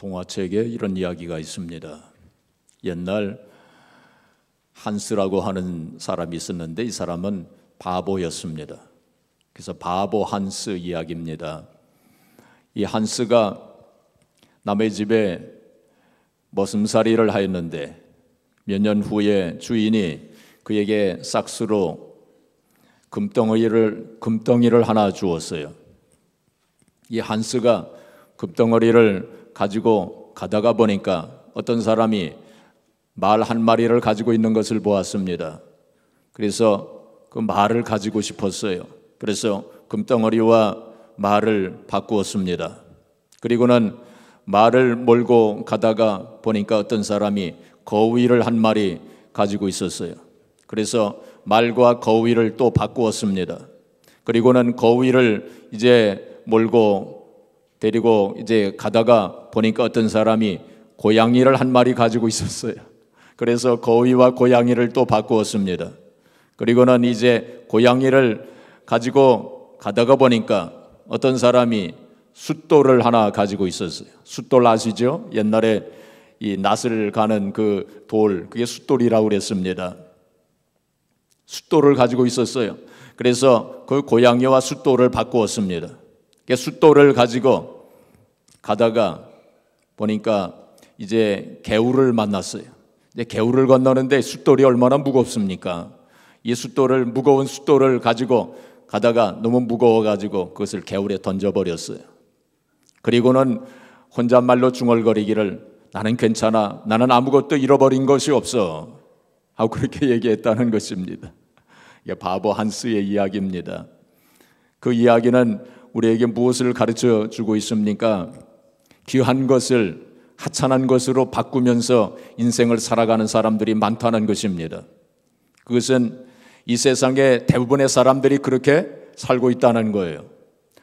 동화책에 이런 이야기가 있습니다. 옛날 한스라고 하는 사람이 있었는데 이 사람은 바보였습니다. 그래서 바보 한스 이야기입니다. 이 한스가 남의 집에 머슴살이를 하였는데 몇 년 후에 주인이 그에게 싹수로 금덩이를 하나 주었어요. 이 한스가 금덩어리를 가지고 가다가 보니까 어떤 사람이 말 한 마리를 가지고 있는 것을 보았습니다. 그래서 그 말을 가지고 싶었어요. 그래서 금덩어리와 말을 바꾸었습니다. 그리고는 말을 몰고 가다가 보니까 어떤 사람이 거위를 한 마리 가지고 있었어요. 그래서 말과 거위를 또 바꾸었습니다. 그리고는 거위를 이제 몰고 데리고 이제 가다가 보니까 어떤 사람이 고양이를 한 마리 가지고 있었어요. 그래서 거위와 고양이를 또 바꾸었습니다. 그리고는 이제 고양이를 가지고 가다가 보니까 어떤 사람이 숫돌을 하나 가지고 있었어요. 숫돌 아시죠? 옛날에 이 낫을 가는 그 돌, 그게 숫돌이라고 그랬습니다. 숫돌을 가지고 있었어요. 그래서 그 고양이와 숫돌을 바꾸었습니다. 숫돌을 가지고 가다가 보니까 이제 개울을 만났어요. 이제 개울을 건너는데 숫돌이 얼마나 무겁습니까? 이 무거운 숫돌을 가지고 가다가 너무 무거워가지고 그것을 개울에 던져버렸어요. 그리고는 혼잣말로 중얼거리기를 나는 괜찮아, 나는 아무것도 잃어버린 것이 없어 하고 그렇게 얘기했다는 것입니다. 이게 바보 한스의 이야기입니다. 그 이야기는 우리에게 무엇을 가르쳐 주고 있습니까? 귀한 것을 하찮은 것으로 바꾸면서 인생을 살아가는 사람들이 많다는 것입니다. 그것은 이 세상의 대부분의 사람들이 그렇게 살고 있다는 거예요.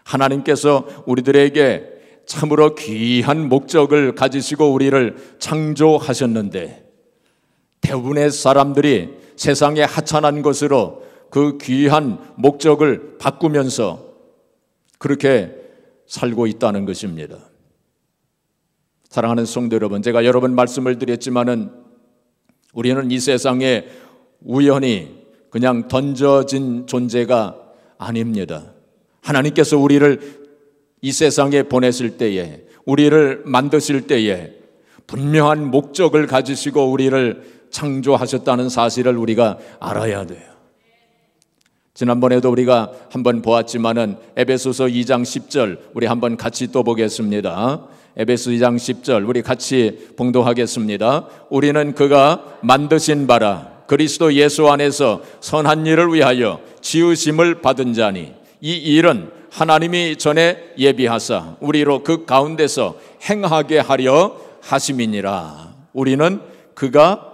하나님께서 우리들에게 참으로 귀한 목적을 가지시고 우리를 창조하셨는데 대부분의 사람들이 세상의 하찮은 것으로 그 귀한 목적을 바꾸면서 그렇게 살고 있다는 것입니다. 사랑하는 성도 여러분, 제가 여러 번 말씀을 드렸지만은 우리는 이 세상에 우연히 그냥 던져진 존재가 아닙니다. 하나님께서 우리를 이 세상에 보내실 때에, 우리를 만드실 때에 분명한 목적을 가지시고 우리를 창조하셨다는 사실을 우리가 알아야 돼요. 지난번에도 우리가 한번 보았지만은 에베소서 2장 10절 우리 한번 같이 또 보겠습니다. 에베소 2장 10절 우리 같이 봉독하겠습니다. 우리는 그가 만드신 바라 그리스도 예수 안에서 선한 일을 위하여 지으심을 받은 자니 이 일은 하나님이 전에 예비하사 우리로 그 가운데서 행하게 하려 하심이니라. 우리는 그가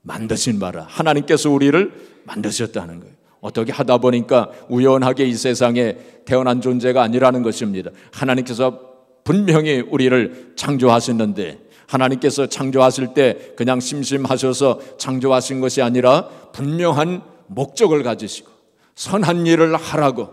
만드신 바라. 하나님께서 우리를 만드셨다는 거예요. 어떻게 하다 보니까 우연하게 이 세상에 태어난 존재가 아니라는 것입니다. 하나님께서 분명히 우리를 창조하셨는데 하나님께서 창조하실 때 그냥 심심하셔서 창조하신 것이 아니라 분명한 목적을 가지시고 선한 일을 하라고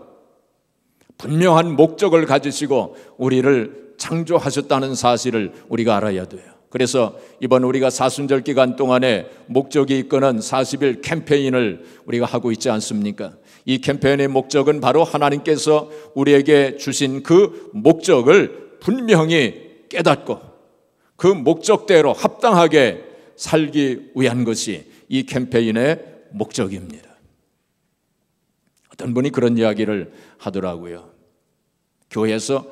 분명한 목적을 가지시고 우리를 창조하셨다는 사실을 우리가 알아야 돼요. 그래서 이번 우리가 사순절 기간 동안에 목적이 이끄는 40일 캠페인을 우리가 하고 있지 않습니까? 이 캠페인의 목적은 바로 하나님께서 우리에게 주신 그 목적을 분명히 깨닫고 그 목적대로 합당하게 살기 위한 것이 이 캠페인의 목적입니다. 어떤 분이 그런 이야기를 하더라고요. 교회에서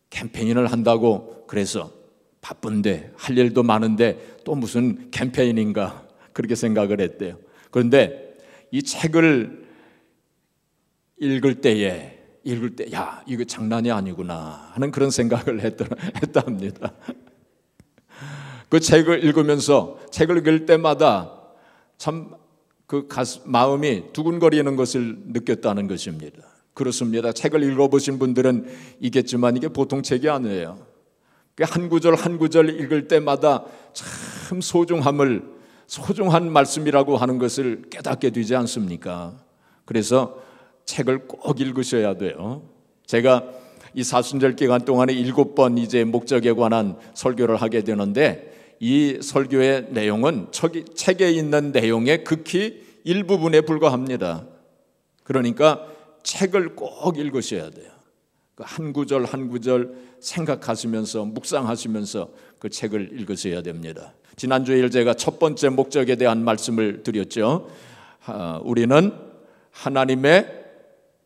캠페인을 한다고 그래서 바쁜데 할 일도 많은데 또 무슨 캠페인인가 그렇게 생각을 했대요. 그런데 이 책을 읽을 때 야 이거 장난이 아니구나 하는 그런 생각을 했다 합니다. 그 책을 읽으면서 책을 읽을 때마다 참 그 마음이 두근거리는 것을 느꼈다는 것입니다. 그렇습니다. 책을 읽어보신 분들은 있겠지만 이게 보통 책이 아니에요. 한 구절 한 구절 읽을 때마다 참 소중한 말씀이라고 하는 것을 깨닫게 되지 않습니까? 그래서 책을 꼭 읽으셔야 돼요. 제가 이 사순절 기간 동안에 7번 이제 목적에 관한 설교를 하게 되는데, 이 설교의 내용은 책에 있는 내용의 극히 일부분에 불과합니다. 그러니까 책을 꼭 읽으셔야 돼요. 한 구절 한 구절 생각하시면서 묵상하시면서 그 책을 읽으셔야 됩니다. 지난주에 제가 첫 번째 목적에 대한 말씀을 드렸죠. 우리는 하나님의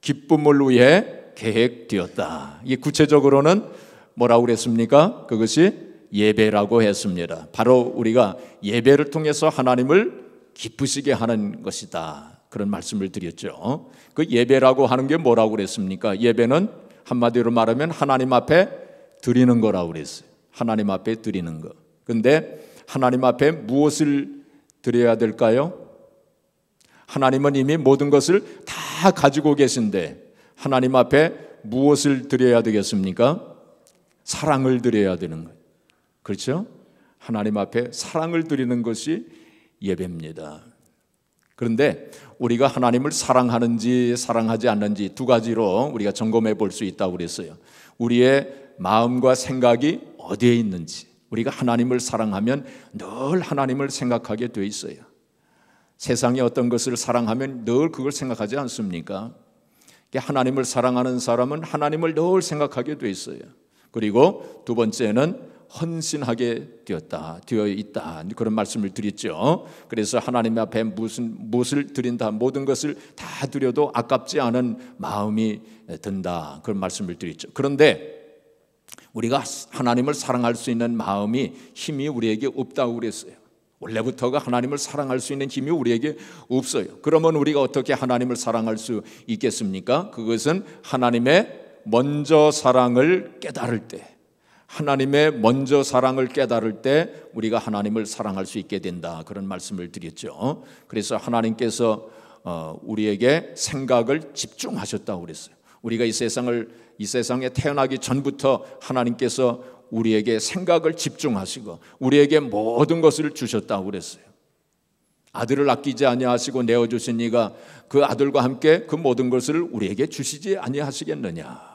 기쁨을 위해 계획되었다. 이게 구체적으로는 뭐라고 그랬습니까? 그것이 예배라고 했습니다. 바로 우리가 예배를 통해서 하나님을 기쁘시게 하는 것이다. 그런 말씀을 드렸죠. 그 예배라고 하는 게 뭐라고 그랬습니까? 예배는 한마디로 말하면 하나님 앞에 드리는 거라고 그랬어요. 하나님 앞에 드리는 거. 근데 하나님 앞에 무엇을 드려야 될까요? 하나님은 이미 모든 것을 다 가지고 계신데 하나님 앞에 무엇을 드려야 되겠습니까? 사랑을 드려야 되는 거예요. 그렇죠? 하나님 앞에 사랑을 드리는 것이 예배입니다. 그런데 우리가 하나님을 사랑하는지 사랑하지 않는지 두 가지로 우리가 점검해 볼 수 있다고 그랬어요. 우리의 마음과 생각이 어디에 있는지. 우리가 하나님을 사랑하면 늘 하나님을 생각하게 돼 있어요. 세상에 어떤 것을 사랑하면 늘 그걸 생각하지 않습니까? 하나님을 사랑하는 사람은 하나님을 늘 생각하게 돼 있어요. 그리고 두 번째는 헌신하게 되어 있다. 그런 말씀을 드렸죠. 그래서 하나님 앞에 무엇을 드린다, 모든 것을 다 드려도 아깝지 않은 마음이 든다. 그런 말씀을 드렸죠. 그런데 우리가 하나님을 사랑할 수 있는 마음이, 힘이 우리에게 없다고 그랬어요. 원래부터가 하나님을 사랑할 수 있는 힘이 우리에게 없어요. 그러면 우리가 어떻게 하나님을 사랑할 수 있겠습니까? 그것은 하나님의 먼저 사랑을 깨달을 때, 하나님의 먼저 사랑을 깨달을 때 우리가 하나님을 사랑할 수 있게 된다. 그런 말씀을 드렸죠. 그래서 하나님께서 우리에게 생각을 집중하셨다고 그랬어요. 우리가 이 세상에 태어나기 전부터 하나님께서 우리에게 생각을 집중하시고 우리에게 모든 것을 주셨다고 그랬어요. 아들을 아끼지 아니하시고 내어주신 이가 그 아들과 함께 그 모든 것을 우리에게 주시지 아니하시겠느냐.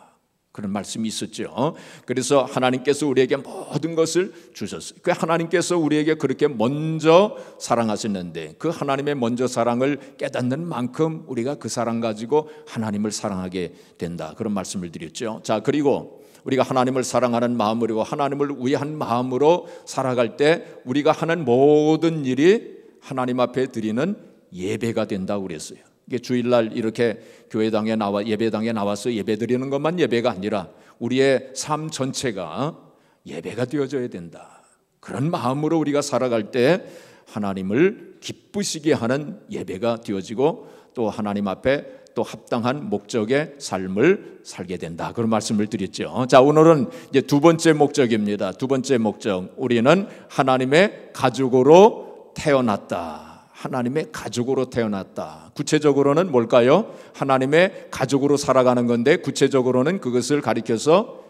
그런 말씀이 있었죠. 그래서 하나님께서 우리에게 모든 것을 주셨어요. 그 하나님께서 우리에게 그렇게 먼저 사랑하셨는데 그 하나님의 먼저 사랑을 깨닫는 만큼 우리가 그 사랑 가지고 하나님을 사랑하게 된다. 그런 말씀을 드렸죠. 자, 그리고 우리가 하나님을 사랑하는 마음으로, 하나님을 위한 마음으로 살아갈 때 우리가 하는 모든 일이 하나님 앞에 드리는 예배가 된다고 그랬어요. 이게 주일날 이렇게 교회당에 예배당에 나와서 예배드리는 것만 예배가 아니라 우리의 삶 전체가 예배가 되어져야 된다. 그런 마음으로 우리가 살아갈 때 하나님을 기쁘시게 하는 예배가 되어지고 또 하나님 앞에 또 합당한 목적의 삶을 살게 된다. 그런 말씀을 드렸죠. 자, 오늘은 이제 두 번째 목적입니다. 두 번째 목적, 우리는 하나님의 가족으로 태어났다. 하나님의 가족으로 태어났다. 구체적으로는 뭘까요? 하나님의 가족으로 살아가는 건데 구체적으로는 그것을 가리켜서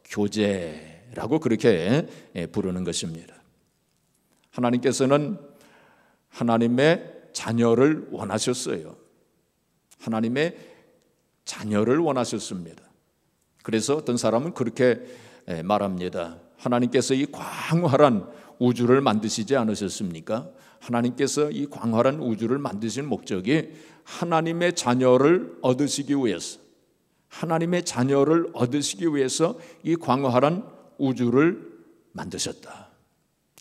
교제라고 그렇게 부르는 것입니다. 하나님께서는 하나님의 자녀를 원하셨어요. 하나님의 자녀를 원하셨습니다. 그래서 어떤 사람은 그렇게 말합니다. 하나님께서 이 광활한 우주를 만드시지 않으셨습니까? 하나님께서 이 광활한 우주를 만드신 목적이 하나님의 자녀를 얻으시기 위해서, 하나님의 자녀를 얻으시기 위해서 이 광활한 우주를 만드셨다.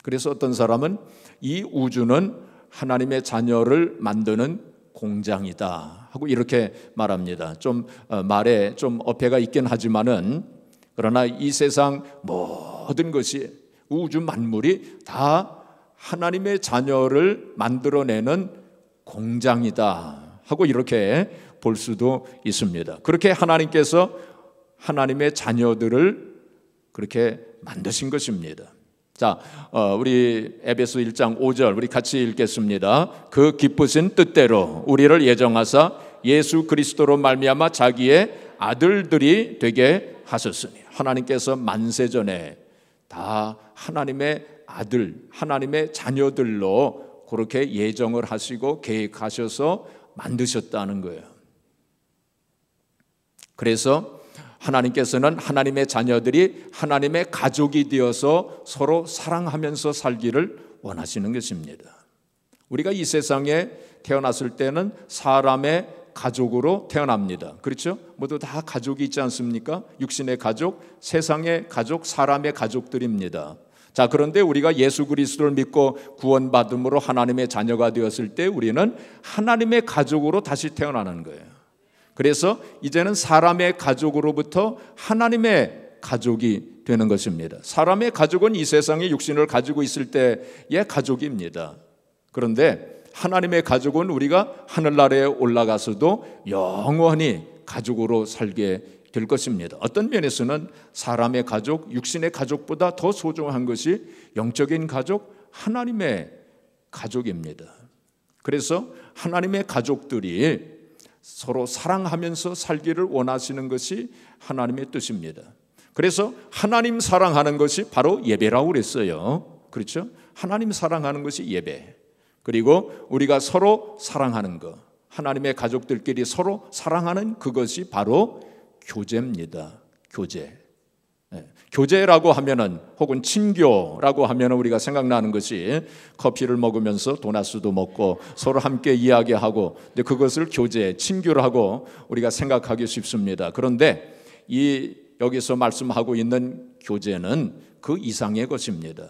그래서 어떤 사람은 이 우주는 하나님의 자녀를 만드는 공장이다 하고 이렇게 말합니다. 좀 말에 좀 어폐가 있긴 하지만은 그러나 이 세상 모든 것이, 우주 만물이 다 하나님의 자녀를 만들어내는 공장이다 하고 이렇게 볼 수도 있습니다. 그렇게 하나님께서 하나님의 자녀들을 그렇게 만드신 것입니다. 자, 우리 에베소 1장 5절 우리 같이 읽겠습니다. 그 기쁘신 뜻대로 우리를 예정하사 예수 그리스도로 말미암아 자기의 아들들이 되게 하셨으니, 하나님께서 만세전에 다 하나님의 아들, 하나님의 자녀들로 그렇게 예정을 하시고 계획하셔서 만드셨다는 거예요. 그래서 하나님께서는 하나님의 자녀들이 하나님의 가족이 되어서 서로 사랑하면서 살기를 원하시는 것입니다. 우리가 이 세상에 태어났을 때는 사람의 가족으로 태어납니다. 그렇죠? 모두 다 가족이 있지 않습니까? 육신의 가족, 세상의 가족, 사람의 가족들입니다. 자, 그런데 우리가 예수 그리스도를 믿고 구원받음으로 하나님의 자녀가 되었을 때 우리는 하나님의 가족으로 다시 태어나는 거예요. 그래서 이제는 사람의 가족으로부터 하나님의 가족이 되는 것입니다. 사람의 가족은 이 세상에 육신을 가지고 있을 때의 가족입니다. 그런데 하나님의 가족은 우리가 하늘나라에 올라가서도 영원히 가족으로 살게 될 것입니다. 어떤 면에서는 사람의 가족, 육신의 가족보다 더 소중한 것이 영적인 가족, 하나님의 가족입니다. 그래서 하나님의 가족들이 서로 사랑하면서 살기를 원하시는 것이 하나님의 뜻입니다. 그래서 하나님 사랑하는 것이 바로 예배라고 그랬어요. 그렇죠? 하나님 사랑하는 것이 예배. 그리고 우리가 서로 사랑하는 것, 하나님의 가족들끼리 서로 사랑하는 그것이 바로 교제입니다. 교제. 교제라고 하면은 혹은 친교라고 하면은 우리가 생각나는 것이 커피를 먹으면서 도나스도 먹고 서로 함께 이야기하고 그것을 교제, 친교라고 우리가 생각하기 쉽습니다. 그런데 여기서 말씀하고 있는 교제는 그 이상의 것입니다.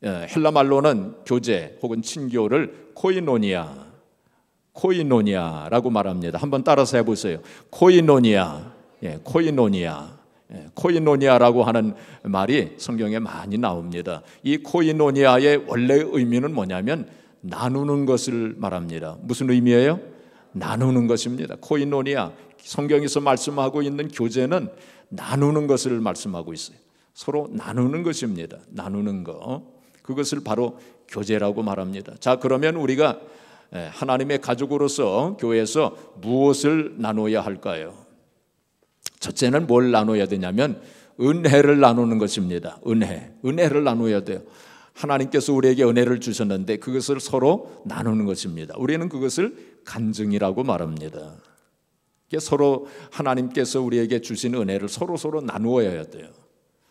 헬라 말로는 교제 혹은 친교를 코이노니아라고 말합니다. 한번 따라서 해보세요. 코이노니아라고 하는 말이 성경에 많이 나옵니다. 이 코이노니아의 원래 의미는 뭐냐면 나누는 것을 말합니다. 무슨 의미예요? 나누는 것입니다. 코이노니아, 성경에서 말씀하고 있는 교제는 나누는 것을 말씀하고 있어요. 서로 나누는 것입니다. 나누는 것. 그것을 바로 교제라고 말합니다. 자, 그러면 우리가 하나님의 가족으로서 교회에서 무엇을 나눠야 할까요? 첫째는 뭘 나눠야 되냐면 은혜를 나누는 것입니다. 은혜를 나눠야 돼요. 하나님께서 우리에게 은혜를 주셨는데 그것을 서로 나누는 것입니다. 우리는 그것을 간증이라고 말합니다. 서로 하나님께서 우리에게 주신 은혜를 서로 나누어야 돼요.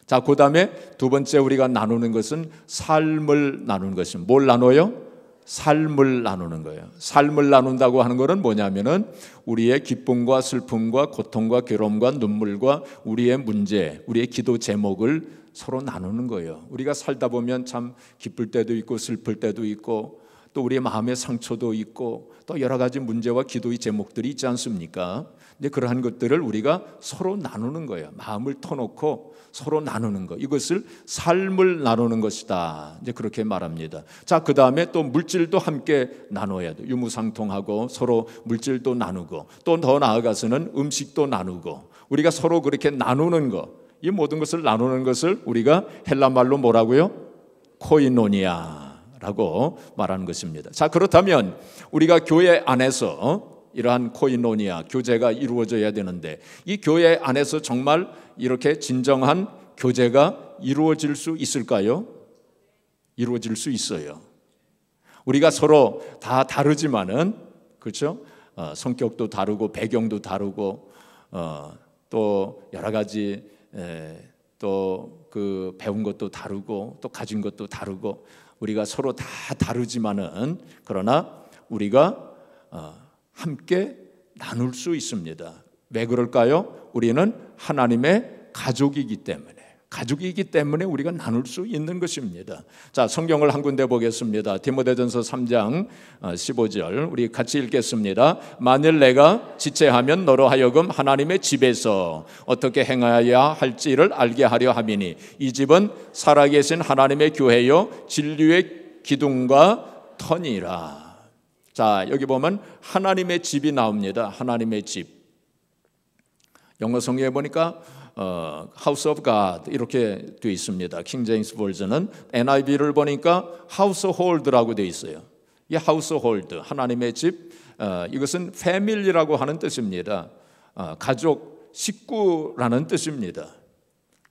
자, 그 다음에 두 번째 우리가 나누는 것은 삶을 나누는 것입니다. 뭘 나눠요? 삶을 나누는 거예요. 삶을 나눈다고 하는 것은 뭐냐면은 우리의 기쁨과 슬픔과 고통과 괴로움과 눈물과 우리의 문제, 우리의 기도 제목을 서로 나누는 거예요. 우리가 살다 보면 참 기쁠 때도 있고 슬플 때도 있고 또 우리의 마음의 상처도 있고 또 여러 가지 문제와 기도의 제목들이 있지 않습니까? 근데 그러한 것들을 우리가 서로 나누는 거예요. 마음을 터놓고 서로 나누는 것. 이것을 삶을 나누는 것이다. 이제 그렇게 말합니다. 자, 그 다음에 또 물질도 함께 나눠야 돼요. 유무상통하고 서로 물질도 나누고 또 더 나아가서는 음식도 나누고 우리가 서로 그렇게 나누는 것. 이 모든 것을 나누는 것을 우리가 헬라 말로 뭐라고요? 코이노니아라고 말하는 것입니다. 자, 그렇다면 우리가 교회 안에서 이러한 코이노니아, 교제가 이루어져야 되는데 이 교회 안에서 정말 이렇게 진정한 교제가 이루어질 수 있을까요? 이루어질 수 있어요. 우리가 서로 다 다르지만은 그렇죠? 성격도 다르고 배경도 다르고 또 여러 가지 또 그 배운 것도 다르고 또 가진 것도 다르고 우리가 서로 다 다르지만은 그러나 우리가 함께 나눌 수 있습니다. 왜 그럴까요? 우리는 하나님의 가족이기 때문에 우리가 나눌 수 있는 것입니다. 자, 성경을 한 군데 보겠습니다. 디모데전서 3장 15절 우리 같이 읽겠습니다. 만일 내가 지체하면 너로 하여금 하나님의 집에서 어떻게 행하여야 할지를 알게 하려 함이니 이 집은 살아계신 하나님의 교회요 진리의 기둥과 터니라. 자, 여기 보면 하나님의 집이 나옵니다. 하나님의 집. 영어 성경에 보니까 House of God 이렇게 되어 있습니다. 킹 제임스 버전은 NIV를 보니까 Household라고 되어 있어요. 이 Household, 하나님의 집, 이것은 Family라고 하는 뜻입니다. 가족, 식구라는 뜻입니다.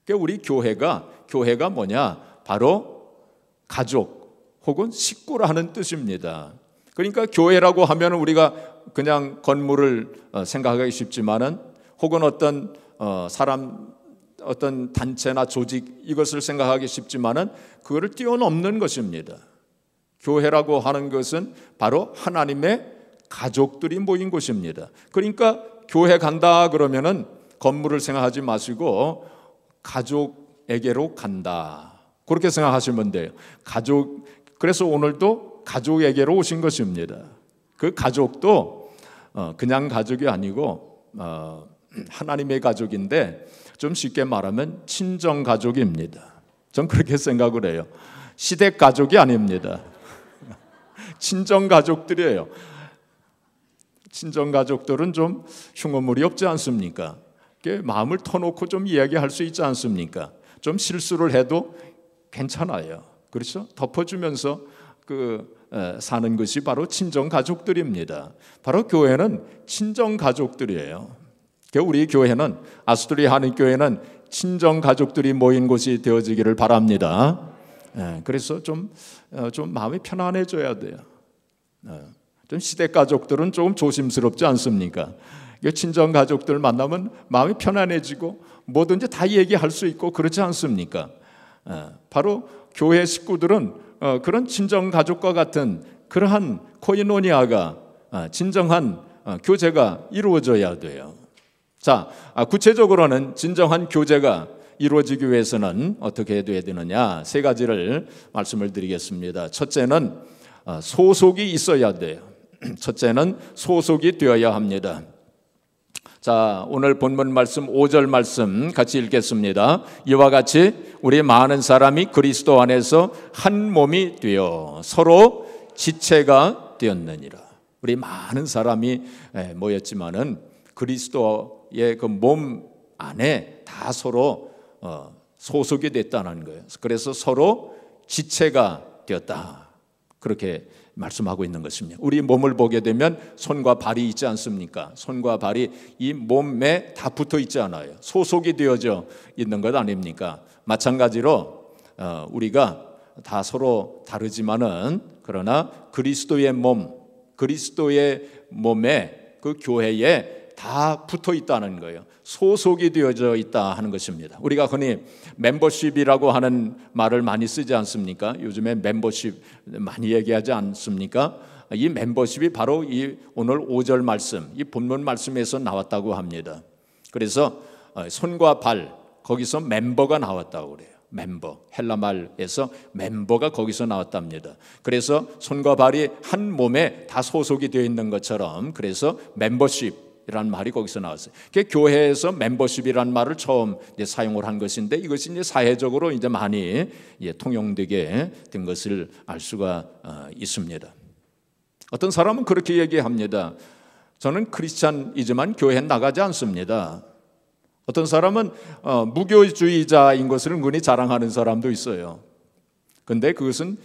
그러니까 우리 교회가 뭐냐? 바로 가족 혹은 식구라는 뜻입니다. 그러니까 교회라고 하면 우리가 그냥 건물을 생각하기 쉽지만은 혹은 어떤 사람 어떤 단체나 조직 이것을 생각하기 쉽지만은 그거를 뛰어넘는 것입니다. 교회라고 하는 것은 바로 하나님의 가족들이 모인 곳입니다. 그러니까 교회 간다 그러면은 건물을 생각하지 마시고 가족에게로 간다. 그렇게 생각하시면 돼요. 그래서 오늘도 가족에게로 오신 것입니다. 그 가족도 그냥 가족이 아니고 하나님의 가족인데 좀 쉽게 말하면 친정 가족입니다. 전 그렇게 생각을 해요. 시댁 가족이 아닙니다. 친정 가족들이에요. 친정 가족들은 좀 흉어물이 없지 않습니까? 마음을 터놓고 좀 이야기할 수 있지 않습니까? 좀 실수를 해도 괜찮아요. 그렇죠? 덮어주면서 사는 것이 바로 친정 가족들입니다. 바로 교회는 친정 가족들이에요. 우리 교회는 아스토리 한인교회는 친정 가족들이 모인 곳이 되어지기를 바랍니다. 그래서 좀 마음이 편안해져야 돼요. 좀 시댁 가족들은 조금 조심스럽지 않습니까? 친정 가족들 만나면 마음이 편안해지고 뭐든지 다 얘기할 수 있고 그렇지 않습니까? 바로 교회 식구들은 그런 친정 가족과 같은 그러한 코이노니아가 진정한 교제가 이루어져야 돼요. 자, 구체적으로는 진정한 교제가 이루어지기 위해서는 어떻게 해야 되느냐? 세 가지를 말씀을 드리겠습니다. 첫째는 소속이 있어야 돼요. 첫째는 소속이 되어야 합니다. 자, 오늘 본문 말씀 5절 말씀 같이 읽겠습니다. 이와 같이 우리 많은 사람이 그리스도 안에서 한 몸이 되어 서로 지체가 되었느니라. 우리 많은 사람이 모였지만은 그리스도의 그 몸 안에 다 서로 소속이 됐다는 거예요. 그래서 서로 지체가 되었다. 그렇게 말씀하고 있는 것입니다. 우리 몸을 보게 되면 손과 발이 있지 않습니까? 손과 발이 이 몸에 다 붙어 있지 않아요. 소속이 되어져 있는 것 아닙니까? 마찬가지로 우리가 다 서로 다르지만은 그러나 그리스도의 몸에 그 교회에 다 붙어 있다는 거예요. 소속이 되어져 있다 하는 것입니다. 우리가 흔히 멤버십이라고 하는 말을 많이 쓰지 않습니까? 요즘에 멤버십 많이 얘기하지 않습니까? 이 멤버십이 바로 이 오늘 5절 말씀, 이 본문 말씀에서 나왔다고 합니다. 그래서 손과 발, 거기서 멤버가 나왔다고 그래요. 멤버, 헬라 말에서 멤버가 거기서 나왔답니다. 그래서 손과 발이 한 몸에 다 소속이 되어 있는 것처럼 그래서 멤버십 이라는 말이 거기서 나왔어요. 교회에서 멤버십이라는 말을 처음 사용을 한 것인데 이것이 이제 사회적으로 이제 많이 통용되게 된 것을 알 수가 있습니다. 어떤 사람은 그렇게 얘기합니다. 저는 크리스찬이지만 교회에 나가지 않습니다. 어떤 사람은 무교주의자인 것을 은근히 자랑하는 사람도 있어요. 그런데 그것은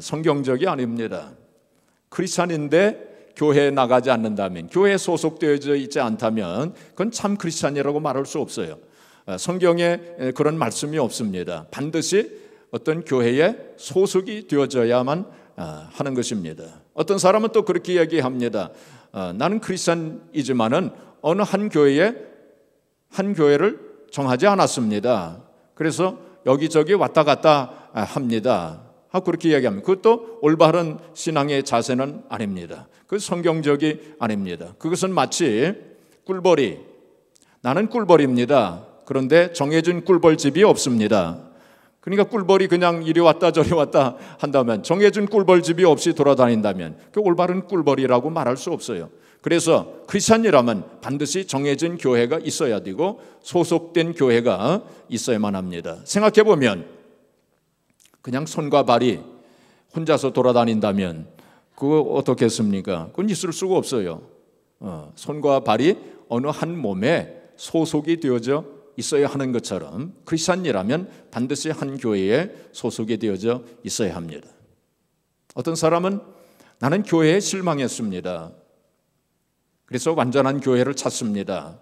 성경적이 아닙니다. 크리스찬인데 교회에 나가지 않는다면, 교회에 소속되어져 있지 않다면 그건 참 크리스찬이라고 말할 수 없어요. 성경에 그런 말씀이 없습니다. 반드시 어떤 교회에 소속이 되어져야만 하는 것입니다. 어떤 사람은 또 그렇게 이야기합니다. 나는 크리스찬이지만은 어느 한 교회를 정하지 않았습니다. 그래서 여기저기 왔다 갔다 합니다. 그렇게 이야기합니다. 그것도 올바른 신앙의 자세는 아닙니다. 그 성경적이 아닙니다. 그것은 마치 꿀벌이, 나는 꿀벌입니다. 그런데 정해진 꿀벌집이 없습니다. 그러니까 꿀벌이 그냥 이리 왔다 저리 왔다 한다면, 정해진 꿀벌집이 없이 돌아다닌다면 그 올바른 꿀벌이라고 말할 수 없어요. 그래서 크리스찬이라면 반드시 정해진 교회가 있어야 되고 소속된 교회가 있어야만 합니다. 생각해보면 그냥 손과 발이 혼자서 돌아다닌다면 그거 어떻겠습니까? 그건 있을 수가 없어요. 손과 발이 어느 한 몸에 소속이 되어져 있어야 하는 것처럼 크리스찬이라면 반드시 한 교회에 소속이 되어져 있어야 합니다. 어떤 사람은 나는 교회에 실망했습니다. 그래서 완전한 교회를 찾습니다.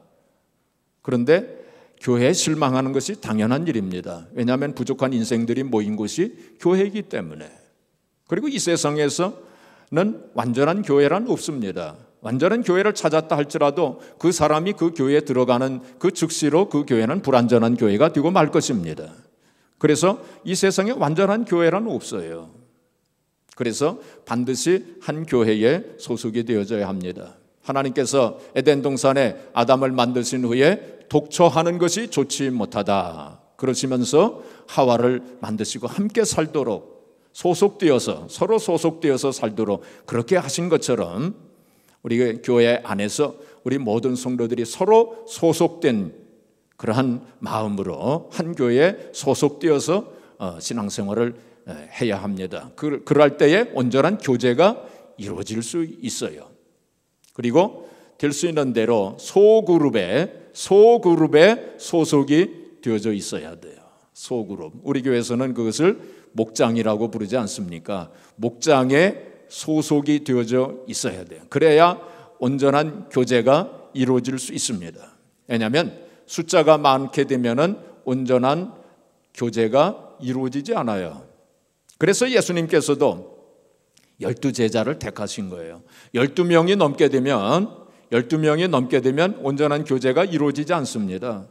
그런데 교회에 실망하는 것이 당연한 일입니다. 왜냐하면 부족한 인생들이 모인 곳이 교회이기 때문에. 그리고 이 세상에서는 완전한 교회란 없습니다. 완전한 교회를 찾았다 할지라도 그 사람이 그 교회에 들어가는 그 즉시로 그 교회는 불완전한 교회가 되고 말 것입니다. 그래서 이 세상에 완전한 교회란 없어요. 그래서 반드시 한 교회에 소속이 되어져야 합니다. 하나님께서 에덴 동산에 아담을 만드신 후에 독처하는 것이 좋지 못하다 그러시면서 하와를 만드시고 함께 살도록 소속되어서 서로 소속되어서 살도록 그렇게 하신 것처럼 우리 교회 안에서 우리 모든 성도들이 서로 소속된 그러한 마음으로 한 교회에 소속되어서 신앙생활을 해야 합니다. 그럴 때에 온전한 교제가 이루어질 수 있어요. 그리고 될 수 있는 대로 소그룹에 소속이 되어져 있어야 돼요. 소그룹. 우리 교회에서는 그것을 목장이라고 부르지 않습니까? 목장에 소속이 되어져 있어야 돼요. 그래야 온전한 교제가 이루어질 수 있습니다. 왜냐하면 숫자가 많게 되면은 온전한 교제가 이루어지지 않아요. 그래서 예수님께서도 12제자를 택하신 거예요. 12명이 넘게 되면 온전한 교제가 이루어지지 않습니다.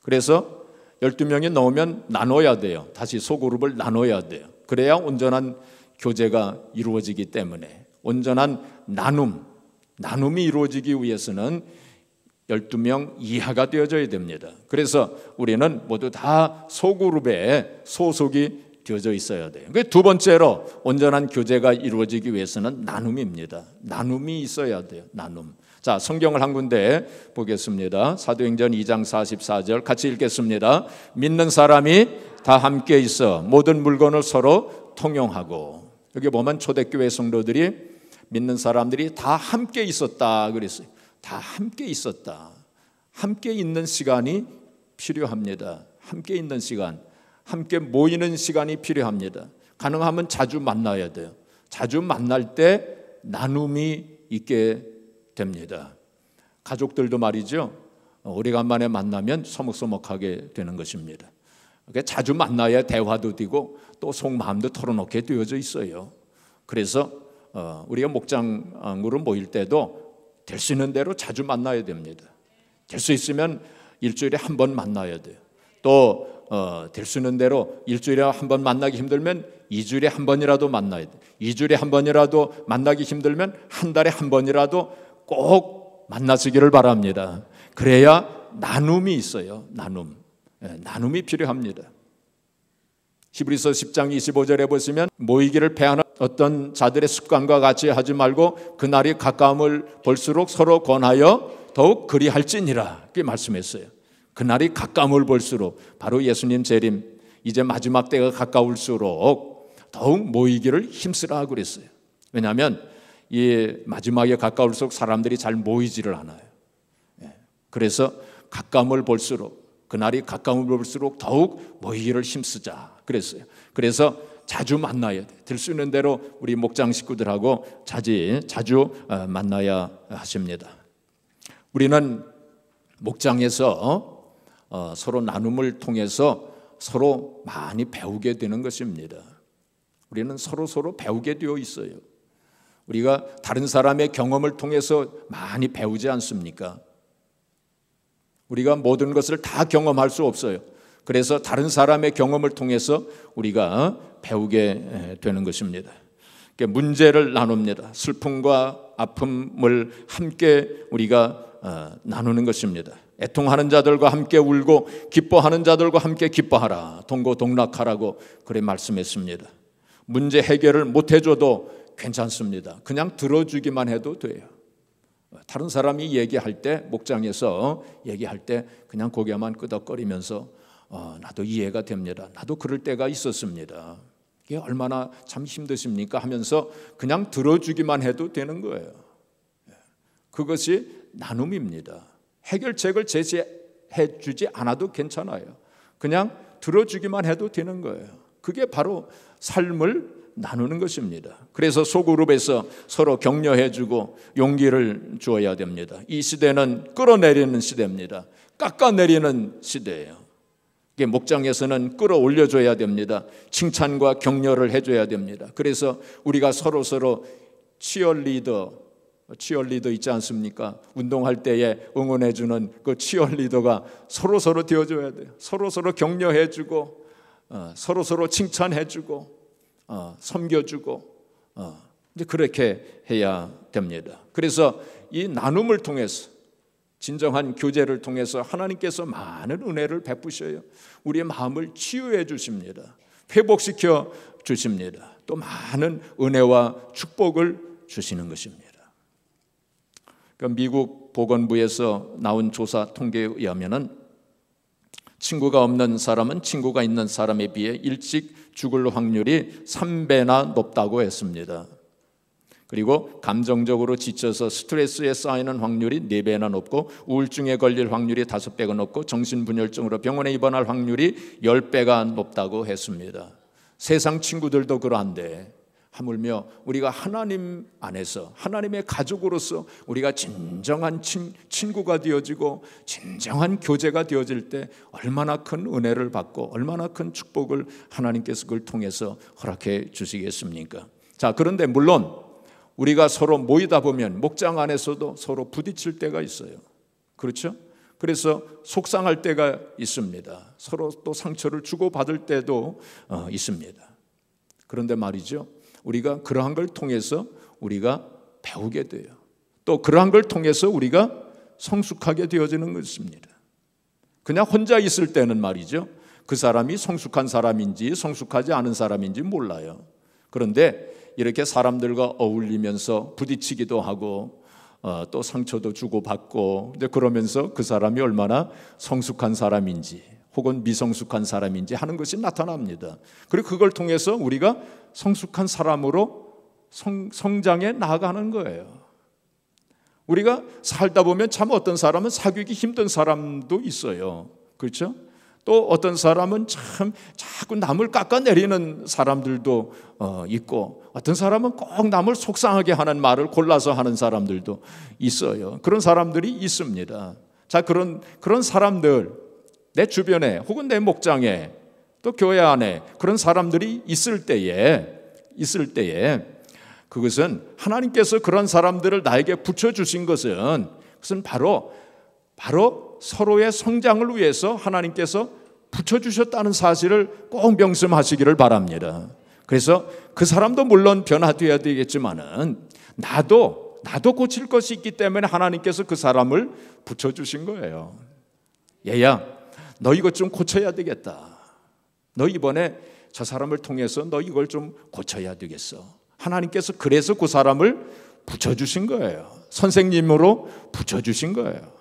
그래서 12명이 넘으면 나눠야 돼요. 다시 소그룹을 나눠야 돼요. 그래야 온전한 교제가 이루어지기 때문에 온전한 나눔이 이루어지기 위해서는 12명 이하가 되어져야 됩니다. 그래서 우리는 모두 다 소그룹에 소속이 되어져 있어야 돼요. 두 번째로 온전한 교제가 이루어지기 위해서는 나눔입니다. 나눔이 있어야 돼요. 나눔. 자, 성경을 한 군데 보겠습니다. 사도행전 2장 44절 같이 읽겠습니다. 믿는 사람이 다 함께 있어 모든 물건을 서로 통용하고. 여기 보면 초대교회 성도들이 믿는 사람들이 다 함께 있었다 그랬어요. 다 함께 있었다. 함께 있는 시간이 필요합니다. 함께 있는 시간, 함께 모이는 시간이 필요합니다. 가능하면 자주 만나야 돼요. 자주 만날 때 나눔이 있게 됩니다. 가족들도 말이죠. 오래간만에 만나면 서먹서먹하게 되는 것입니다. 자주 만나야 대화도 되고 또 속마음도 털어놓게 되어져 있어요. 그래서 우리가 목장으로 모일 때도 될 수 있는 대로 자주 만나야 됩니다. 될 수 있으면 일주일에 한 번 만나야 돼요. 또 될 수 있는 대로 일주일에 한 번 만나기 힘들면 2주일에 한 번이라도 만나야 돼요. 2주일에 한 번이라도 만나기 힘들면 한 달에 한 번이라도 꼭 만나시기를 바랍니다. 그래야 나눔이 있어요. 나눔이 필요합니다. 히브리서 10장 25절에 보시면 모이기를 패하는 어떤 자들의 습관과 같이 하지 말고 그날이 가까움을 볼수록 서로 권하여 더욱 그리할지니라 이렇게 말씀했어요. 그날이 가까움을 볼수록 바로 예수님 재림 이제 마지막 때가 가까울수록 더욱 모이기를 힘쓰라 그랬어요. 왜냐하면 이 마지막에 가까울수록 사람들이 잘 모이지를 않아요. 그래서 가까움을 볼수록 그날이 가까움을 볼수록 더욱 모이기를 힘쓰자 그랬어요. 그래서 자주 만나야 돼. 될 수 있는 대로 우리 목장 식구들하고 자주 만나야 하십니다. 우리는 목장에서 서로 나눔을 통해서 서로 많이 배우게 되는 것입니다. 우리는 서로 배우게 되어 있어요. 우리가 다른 사람의 경험을 통해서 많이 배우지 않습니까? 우리가 모든 것을 다 경험할 수 없어요. 그래서 다른 사람의 경험을 통해서 우리가 배우게 되는 것입니다. 문제를 나눕니다. 슬픔과 아픔을 함께 우리가 나누는 것입니다. 애통하는 자들과 함께 울고 기뻐하는 자들과 함께 기뻐하라. 동고동락하라고 그래 말씀했습니다. 문제 해결을 못 해줘도 괜찮습니다. 그냥 들어주기만 해도 돼요. 다른 사람이 얘기할 때 목장에서 얘기할 때 그냥 고개만 끄덕거리면서 나도 이해가 됩니다. 나도 그럴 때가 있었습니다. 이게 얼마나 참 힘드십니까 하면서 그냥 들어주기만 해도 되는 거예요. 그것이 나눔입니다. 해결책을 제시해 주지 않아도 괜찮아요. 그냥 들어주기만 해도 되는 거예요. 그게 바로 삶을 나누는 것입니다. 그래서 소그룹에서 서로 격려해주고 용기를 주어야 됩니다. 이 시대는 끌어내리는 시대입니다. 깎아내리는 시대예요. 목장에서는 끌어올려줘야 됩니다. 칭찬과 격려를 해줘야 됩니다. 그래서 우리가 서로 치어리더 치어리더 있지 않습니까? 운동할 때에 응원해주는 그 치어리더가 서로 되어줘야 돼요. 서로 격려해주고 서로 칭찬해주고 섬겨주고 이제 그렇게 해야 됩니다. 그래서 이 나눔을 통해서, 진정한 교제를 통해서 하나님께서 많은 은혜를 베푸셔요. 우리의 마음을 치유해 주십니다. 회복시켜 주십니다. 또 많은 은혜와 축복을 주시는 것입니다. 미국 보건부에서 나온 조사 통계에 의하면 친구가 없는 사람은 친구가 있는 사람에 비해 일찍 죽을 확률이 3배나 높다고 했습니다. 그리고 감정적으로 지쳐서 스트레스에 쌓이는 확률이 4배나 높고, 우울증에 걸릴 확률이 5배가 높고, 정신분열증으로 병원에 입원할 확률이 10배가 높다고 했습니다. 세상 친구들도 그러한데 하물며 우리가 하나님 안에서, 하나님의 가족으로서 우리가 진정한 친구가 되어지고 진정한 교제가 되어질 때 얼마나 큰 은혜를 받고 얼마나 큰 축복을 하나님께서 그걸 통해서 허락해 주시겠습니까? 자, 그런데 물론 우리가 서로 모이다 보면 목장 안에서도 서로 부딪힐 때가 있어요. 그렇죠? 그래서 속상할 때가 있습니다. 서로 또 상처를 주고받을 때도 있습니다. 그런데 말이죠, 우리가 그러한 걸 통해서 우리가 배우게 돼요. 또 그러한 걸 통해서 우리가 성숙하게 되어지는 것입니다. 그냥 혼자 있을 때는 말이죠, 그 사람이 성숙한 사람인지 성숙하지 않은 사람인지 몰라요. 그런데 이렇게 사람들과 어울리면서 부딪히기도 하고 또 상처도 주고받고, 근데 그러면서 그 사람이 얼마나 성숙한 사람인지 혹은 미성숙한 사람인지 하는 것이 나타납니다. 그리고 그걸 통해서 우리가 성숙한 사람으로 성장해 나아가는 거예요. 우리가 살다 보면 참 어떤 사람은 사귀기 힘든 사람도 있어요. 그렇죠? 또 어떤 사람은 참 자꾸 남을 깎아내리는 사람들도 있고, 어떤 사람은 꼭 남을 속상하게 하는 말을 골라서 하는 사람들도 있어요. 그런 사람들이 있습니다. 자, 그런 사람들, 내 주변에 혹은 내 목장에 또 교회 안에 그런 사람들이 있을 때에 그것은 하나님께서 그런 사람들을 나에게 붙여주신 것은, 그것은 바로 서로의 성장을 위해서 하나님께서 붙여주셨다는 사실을 꼭 명심하시기를 바랍니다. 그래서 그 사람도 물론 변화되어야 되겠지만은 나도 고칠 것이 있기 때문에 하나님께서 그 사람을 붙여주신 거예요. 얘야, 너 이것 좀 고쳐야 되겠다. 너 이번에 저 사람을 통해서 너 이걸 좀 고쳐야 되겠어. 하나님께서 그래서 그 사람을 붙여주신 거예요. 선생님으로 붙여주신 거예요.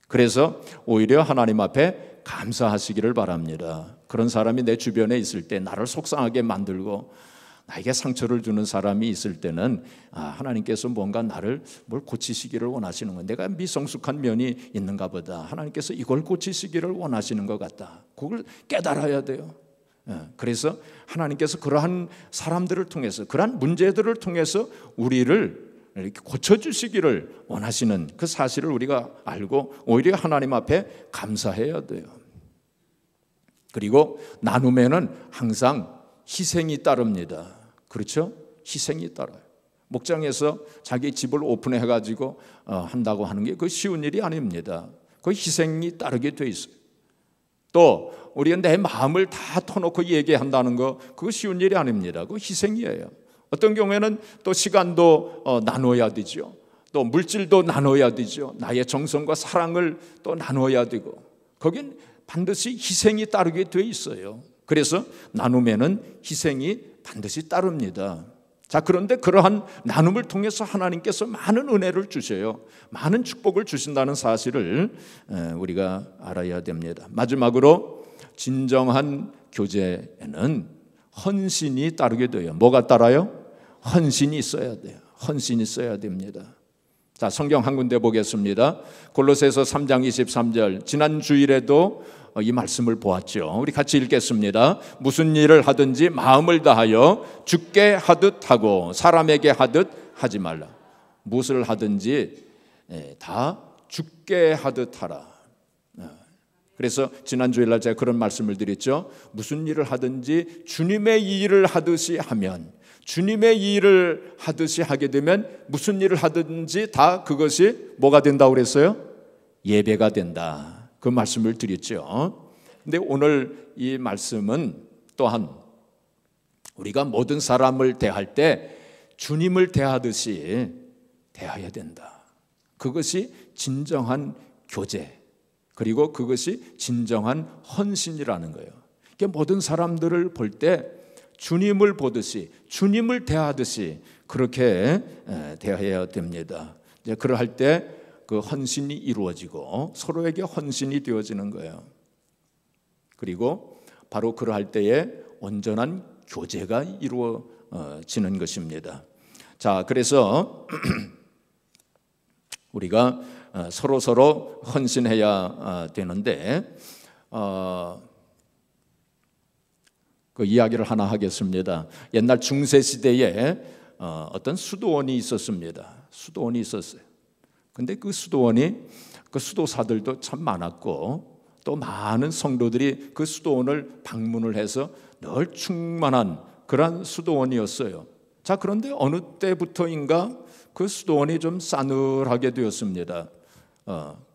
그래서 오히려 하나님 앞에 감사하시기를 바랍니다. 그런 사람이 내 주변에 있을 때, 나를 속상하게 만들고 나에게 상처를 주는 사람이 있을 때는 하나님께서 뭔가 나를 뭘 고치시기를 원하시는 건, 내가 미성숙한 면이 있는가 보다, 하나님께서 이걸 고치시기를 원하시는 것 같다, 그걸 깨달아야 돼요. 그래서 하나님께서 그러한 사람들을 통해서, 그러한 문제들을 통해서 우리를 이렇게 고쳐주시기를 원하시는 그 사실을 우리가 알고 오히려 하나님 앞에 감사해야 돼요. 그리고 나눔에는 항상 희생이 따릅니다. 그렇죠? 희생이 따라요. 목장에서 자기 집을 오픈해가지고 한다고 하는 게 그 쉬운 일이 아닙니다. 그 희생이 따르게 돼 있어요. 또 우리가 내 마음을 다 터놓고 얘기한다는 거, 그거 쉬운 일이 아닙니다. 그거 희생이에요. 어떤 경우에는 또 시간도 나눠야 되죠. 또 물질도 나눠야 되죠. 나의 정성과 사랑을 또 나눠야 되고, 거긴 반드시 희생이 따르게 돼 있어요. 그래서 나눔에는 희생이 반드시 따릅니다. 자, 그런데 그러한 나눔을 통해서 하나님께서 많은 은혜를 주셔요. 많은 축복을 주신다는 사실을 우리가 알아야 됩니다. 마지막으로 진정한 교제에는 헌신이 따르게 돼요. 뭐가 따라요? 헌신이 있어야 돼요. 헌신이 있어야 됩니다. 자, 성경 한 군데 보겠습니다. 골로새서 3장 23절, 지난 주일에도 이 말씀을 보았죠. 우리 같이 읽겠습니다. 무슨 일을 하든지 마음을 다하여 주께 하듯 하고 사람에게 하듯 하지 말라. 무엇을 하든지 다 주께 하듯 하라. 그래서 지난 주일날 제가 그런 말씀을 드렸죠. 무슨 일을 하든지 주님의 일을 하듯이 하면, 주님의 일을 하듯이 하게 되면 무슨 일을 하든지 다 그것이 뭐가 된다고 그랬어요? 예배가 된다. 그 말씀을 드렸죠. 근데 오늘 이 말씀은 또한 우리가 모든 사람을 대할 때 주님을 대하듯이 대해야 된다. 그것이 진정한 교제, 그리고 그것이 진정한 헌신이라는 거예요. 그러니까 모든 사람들을 볼 때 주님을 보듯이, 주님을 대하듯이 그렇게 대해야 됩니다. 이제 그럴 때 그 헌신이 이루어지고 서로에게 헌신이 되어지는 거예요. 그리고 바로 그럴 때에 온전한 교제가 이루어지는 것입니다. 자, 그래서 우리가 서로 헌신해야 되는데 그 이야기를 하나 하겠습니다. 옛날 중세 시대에 어떤 수도원이 있었습니다. 수도원이 있었어요. 근데 그 수도원이, 그 수도사들도 참 많았고 또 많은 성도들이 그 수도원을 방문을 해서 늘 충만한 그런 수도원이었어요. 자, 그런데 어느 때부터인가 그 수도원이 좀 싸늘하게 되었습니다.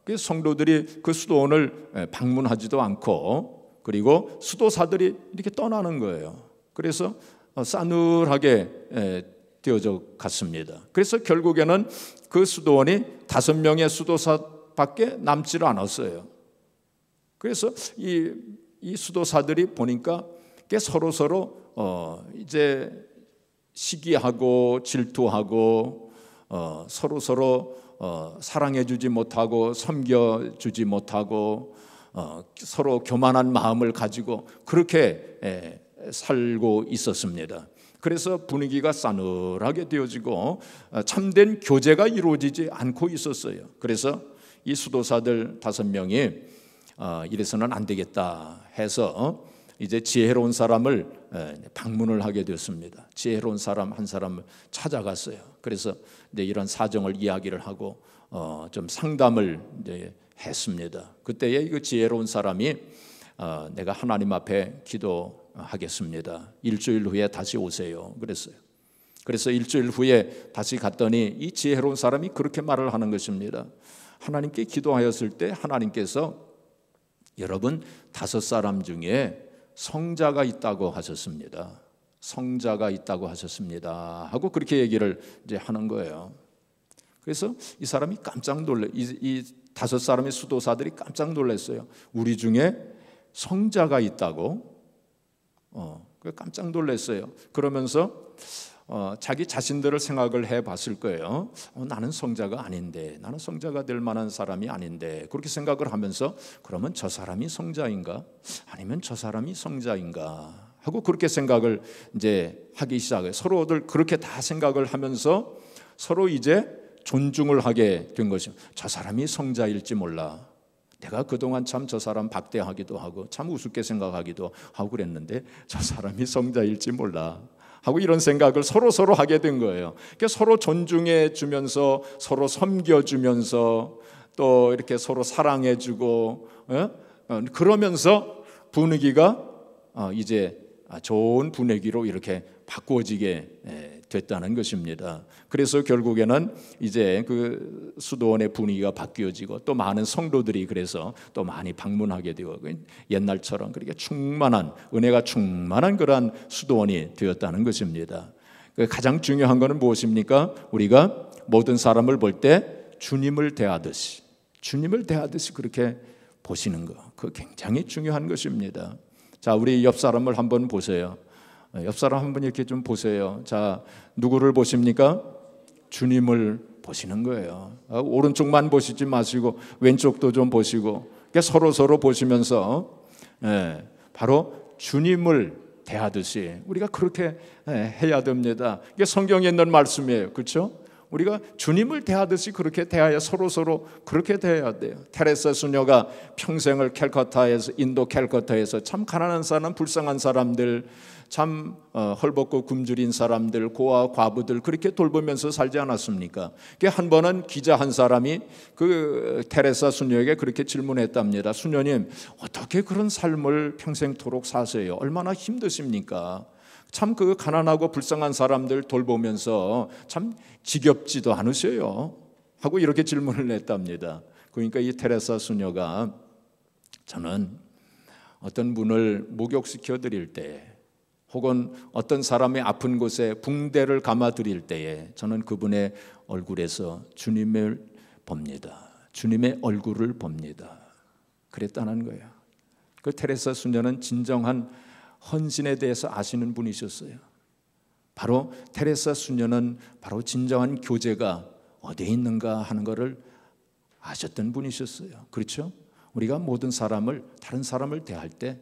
그 성도들이 그 수도원을 방문하지도 않고, 그리고 수도사들이 이렇게 떠나는 거예요. 그래서 싸늘하게 되어져 갔습니다. 그래서 결국에는 그 수도원이 5명의 수도사밖에 남지 않았어요. 그래서 이 수도사들이 보니까 서로 이제 시기하고 질투하고 서로 사랑해주지 못하고 섬겨주지 못하고 서로 교만한 마음을 가지고 그렇게 살고 있었습니다. 그래서 분위기가 싸늘하게 되어지고 참된 교제가 이루어지지 않고 있었어요. 그래서 이 수도사들 5명이 이래서는 안 되겠다 해서 이제 지혜로운 사람을 방문을 하게 되었습니다. 지혜로운 사람 한 사람을 찾아갔어요. 그래서 이제 이런 사정을 이야기를 하고 좀 상담을 이제 했습니다. 그때에 그 지혜로운 사람이 내가 하나님 앞에 기도하겠습니다. 일주일 후에 다시 오세요. 그랬어요. 그래서 일주일 후에 다시 갔더니 이 지혜로운 사람이 그렇게 말을 하는 것입니다. 하나님께 기도하였을 때 하나님께서 여러분 5사람 중에 성자가 있다고 하셨습니다. 성자가 있다고 하셨습니다. 하고 그렇게 얘기를 이제 하는 거예요. 그래서 이 사람이 깜짝 놀래. 이 5사람의 수도사들이 깜짝 놀랐어요. 우리 중에 성자가 있다고? 깜짝 놀랐어요. 그러면서 자기 자신들을 생각을 해봤을 거예요. 나는 성자가 아닌데, 나는 성자가 될 만한 사람이 아닌데, 그렇게 생각을 하면서 그러면 저 사람이 성자인가? 아니면 저 사람이 성자인가? 하고 그렇게 생각을 이제 하기 시작해요. 서로들 그렇게 다 생각을 하면서 서로 이제 존중을 하게 된 것입니다. 저 사람이 성자일지 몰라. 내가 그동안 참 저 사람 박대하기도 하고 참 우습게 생각하기도 하고 그랬는데 저 사람이 성자일지 몰라 하고 이런 생각을 서로 하게 된 거예요. 그러니까 서로 존중해 주면서 서로 섬겨 주면서 또 이렇게 서로 사랑해 주고 그러면서 분위기가 이제 좋은 분위기로 이렇게 바꾸어지게 됐다는 것입니다. 그래서 결국에는 이제 그 수도원의 분위기가 바뀌어지고 또 많은 성도들이 그래서 또 많이 방문하게 되고 옛날처럼 그렇게 충만한 은혜가 충만한 그러한 수도원이 되었다는 것입니다. 가장 중요한 것은 무엇입니까? 우리가 모든 사람을 볼 때 주님을 대하듯이 그렇게 보시는 것, 그 굉장히 중요한 것입니다. 자, 우리 옆 사람을 한번 보세요. 옆 사람 한번 이렇게 좀 보세요. 자, 누구를 보십니까? 주님을 보시는 거예요. 오른쪽만 보시지 마시고 왼쪽도 좀 보시고 서로 보시면서 바로 주님을 대하듯이 우리가 그렇게 해야 됩니다. 이게 성경에 있는 말씀이에요. 그렇죠? 우리가 주님을 대하듯이 그렇게 대하여 서로 그렇게 대해야 돼요. 테레사 수녀가 평생을 인도 캘커타에서 참 가난한 사람, 불쌍한 사람들, 참 헐벗고 굶주린 사람들, 고아 과부들 그렇게 돌보면서 살지 않았습니까? 한 번은 기자 한 사람이 그 테레사 수녀에게 그렇게 질문했답니다. 수녀님, 어떻게 그런 삶을 평생토록 사세요? 얼마나 힘드십니까? 참 그 가난하고 불쌍한 사람들 돌보면서 참 지겹지도 않으셔요? 하고 이렇게 질문을 했답니다. 그러니까 이 테레사 수녀가 저는 어떤 분을 목욕시켜 드릴 때 혹은 어떤 사람의 아픈 곳에 붕대를 감아 드릴 때에 저는 그분의 얼굴에서 주님을 봅니다. 주님의 얼굴을 봅니다. 그랬다는 거예요. 그 테레사 수녀는 진정한 헌신에 대해서 아시는 분이셨어요. 바로 테레사 수녀는 바로 진정한 교제가 어디에 있는가 하는 것을 아셨던 분이셨어요. 그렇죠? 우리가 모든 사람을, 다른 사람을 대할 때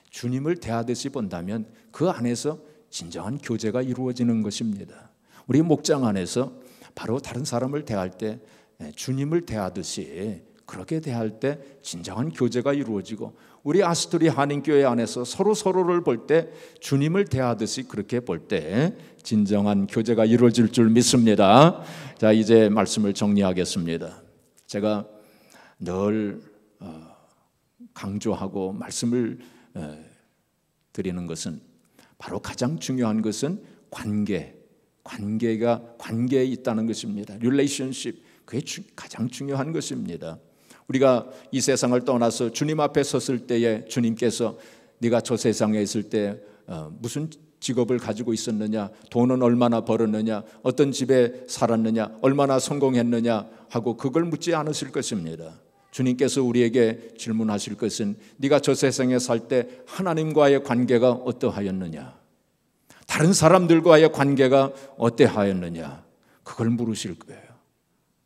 주님을 대하듯이 본다면 그 안에서 진정한 교제가 이루어지는 것입니다. 우리 목장 안에서 바로 다른 사람을 대할 때 주님을 대하듯이 그렇게 대할 때 진정한 교제가 이루어지고, 우리 아스토리 한인교회 안에서 서로를 볼 때 주님을 대하듯이 그렇게 볼 때 진정한 교제가 이루어질 줄 믿습니다. 자, 이제 말씀을 정리하겠습니다. 제가 늘 강조하고 말씀을 드리는 것은 바로 가장 중요한 것은 관계에 있다는 것입니다. relationship, 그게 가장 중요한 것입니다. 우리가 이 세상을 떠나서 주님 앞에 섰을 때에 주님께서 네가 저 세상에 있을 때 무슨 직업을 가지고 있었느냐, 돈은 얼마나 벌었느냐, 어떤 집에 살았느냐, 얼마나 성공했느냐 하고 그걸 묻지 않으실 것입니다. 주님께서 우리에게 질문하실 것은 네가 저 세상에 살 때 하나님과의 관계가 어떠하였느냐, 다른 사람들과의 관계가 어떠하였느냐, 그걸 물으실 거예요.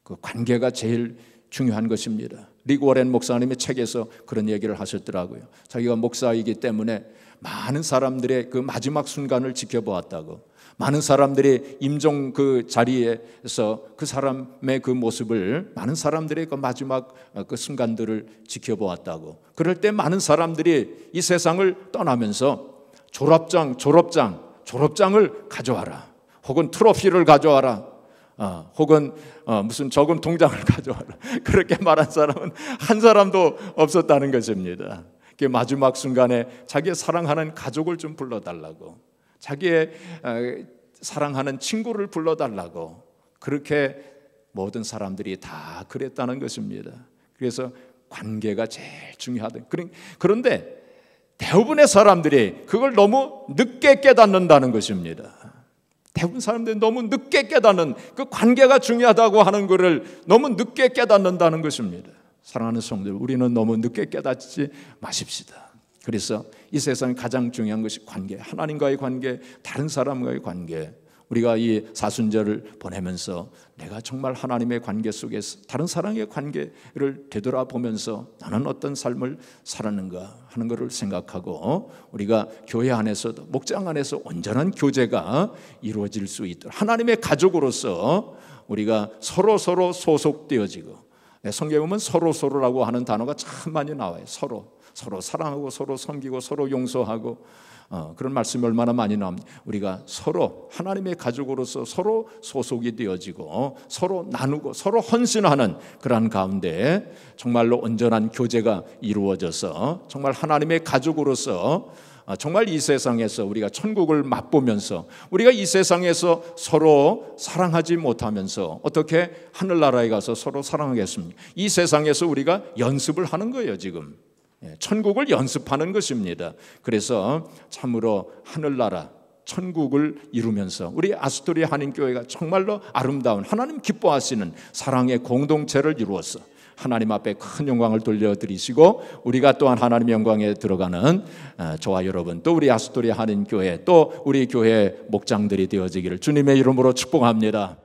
그 관계가 제일 중요한 것입니다. 리그 워렌 목사님의 책에서 그런 얘기를 하셨더라고요. 자기가 목사이기 때문에 많은 사람들의 그 마지막 순간을 지켜보았다고, 많은 사람들이 임종 그 자리에서 그 사람의 그 모습을, 많은 사람들의 그 마지막 그 순간들을 지켜보았다고. 그럴 때 많은 사람들이 이 세상을 떠나면서 졸업장을 가져와라, 혹은 트로피를 가져와라, 혹은 무슨 저금 통장을 가져와라, 그렇게 말한 사람은 한 사람도 없었다는 것입니다. 그 마지막 순간에 자기의 사랑하는 가족을 좀 불러달라고, 자기의 사랑하는 친구를 불러달라고, 그렇게 모든 사람들이 다 그랬다는 것입니다. 그래서 관계가 제일 중요하다. 그런데 대부분의 사람들이 그걸 너무 늦게 깨닫는다는 것입니다. 대부분 사람들이 너무 늦게 깨닫는, 그 관계가 중요하다고 하는 것을 너무 늦게 깨닫는다는 것입니다. 사랑하는 성도들, 우리는 너무 늦게 깨닫지 마십시다. 그래서 이 세상에 가장 중요한 것이 관계, 하나님과의 관계, 다른 사람과의 관계. 우리가 이 사순절을 보내면서 내가 정말 하나님의 관계 속에서 다른 사람의 관계를 되돌아보면서 나는 어떤 삶을 살았는가 하는 것을 생각하고, 우리가 교회 안에서도 목장 안에서 온전한 교제가 이루어질 수 있도록 하나님의 가족으로서 우리가 서로 소속되어지고, 성경에 보면 서로라고 하는 단어가 참 많이 나와요. 서로 사랑하고, 서로 섬기고, 서로 용서하고, 그런 말씀이 얼마나 많이 나옵니다. 우리가 서로 하나님의 가족으로서 서로 소속이 되어지고, 서로 나누고, 서로 헌신하는 그러한 가운데 정말로 온전한 교제가 이루어져서 정말 하나님의 가족으로서 정말 이 세상에서 우리가 천국을 맛보면서, 우리가 이 세상에서 서로 사랑하지 못하면서 어떻게 하늘나라에 가서 서로 사랑하겠습니까? 이 세상에서 우리가 연습을 하는 거예요. 지금 천국을 연습하는 것입니다. 그래서 참으로 하늘나라, 천국을 이루면서 우리 아스토리 한인교회가 정말로 아름다운, 하나님 기뻐하시는 사랑의 공동체를 이루어서 하나님 앞에 큰 영광을 돌려드리시고, 우리가 또한 하나님 영광에 들어가는 저와 여러분, 또 우리 아스토리 한인교회, 또 우리 교회 목장들이 되어지기를 주님의 이름으로 축복합니다.